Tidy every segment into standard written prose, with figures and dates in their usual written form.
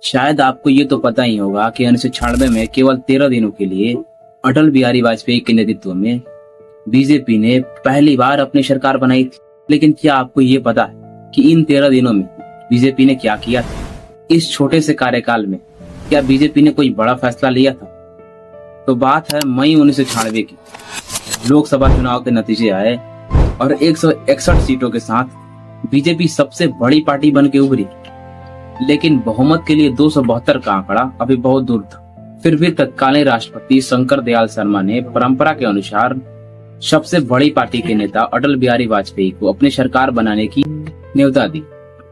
शायद आपको ये तो पता ही होगा कि 1996 में केवल 13 दिनों के लिए अटल बिहारी वाजपेयी के नेतृत्व में बीजेपी ने पहली बार अपनी सरकार बनाई थी। लेकिन क्या आपको ये पता है कि इन 13 दिनों में बीजेपी ने क्या किया था? इस छोटे से कार्यकाल में क्या बीजेपी ने कोई बड़ा फैसला लिया था? तो बात है मई 1996 की। लोकसभा चुनाव के नतीजे आए और 161 सीटों के साथ बीजेपी सबसे बड़ी पार्टी बन के उभरी। लेकिन बहुमत के लिए 272 का आंकड़ा अभी बहुत दूर था। फिर भी तत्कालीन राष्ट्रपति शंकर दयाल शर्मा ने परंपरा के अनुसार सबसे बड़ी पार्टी के नेता अटल बिहारी वाजपेयी को अपनी सरकार बनाने की न्योता दी।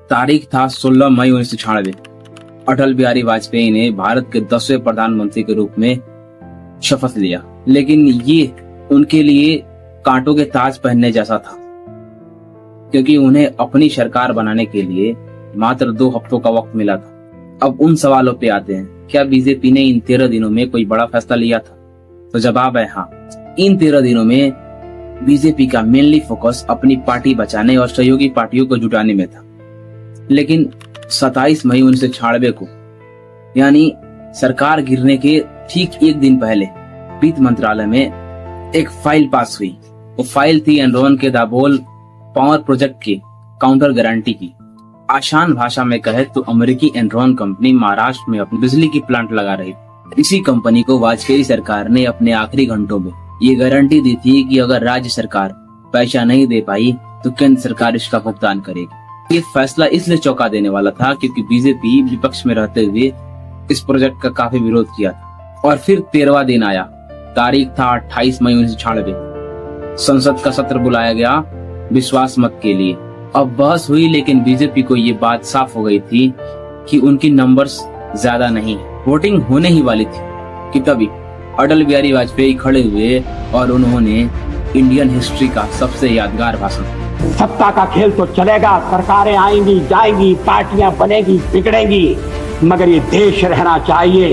तारीख था 16 मई 1996। अटल बिहारी वाजपेयी ने भारत के 10वें प्रधानमंत्री के रूप में शपथ लिया। लेकिन ये उनके लिए कांटों के ताज पहनने जैसा था, क्योंकि उन्हें अपनी सरकार बनाने के लिए मात्र 2 हफ्तों का वक्त मिला था। अब उन सवालों पे आते हैं, क्या बीजेपी ने इन 13 दिनों में कोई बड़ा फैसला लिया था? तो जवाब है हाँ। इन 13 दिनों में बीजेपी का मेनली फोकस अपनी पार्टी बचाने और सहयोगी पार्टियों को जुटाने में था। लेकिन 27 मई 1996 को, यानी सरकार गिरने के ठीक एक दिन पहले, वित्त मंत्रालय में एक फाइल पास हुई। वो फाइल थी एनरॉन के दाभोल पावर प्रोजेक्ट की काउंटर गारंटी की। आसान भाषा में कहे तो अमेरिकी एनरॉन कंपनी महाराष्ट्र में अपनी बिजली की प्लांट लगा रही थी। इसी कंपनी को वाजपेयी सरकार ने अपने आखिरी घंटों में ये गारंटी दी थी कि अगर राज्य सरकार पैसा नहीं दे पाई तो केंद्र सरकार इसका भुगतान करेगी। ये फैसला इसलिए चौंका देने वाला था क्योंकि बीजेपी विपक्ष में रहते हुए इस प्रोजेक्ट का काफी विरोध किया था। और फिर 13वां दिन आया। तारीख था 28 मई 1996। संसद का सत्र बुलाया गया विश्वास मत के लिए। अब बहस हुई, लेकिन बीजेपी को ये बात साफ हो गई थी कि उनकी नंबर्स ज्यादा नहीं है। वोटिंग होने ही वाली थी कि तभी अटल बिहारी वाजपेयी खड़े हुए और उन्होंने इंडियन हिस्ट्री का सबसे यादगार भाषण। सत्ता का खेल तो चलेगा, सरकारें आएंगी जाएंगी, पार्टियां बनेगी बिगड़ेंगी, मगर ये देश रहना चाहिए,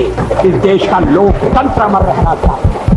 इस देश का लोकतंत्र अमर रहना चाहिए।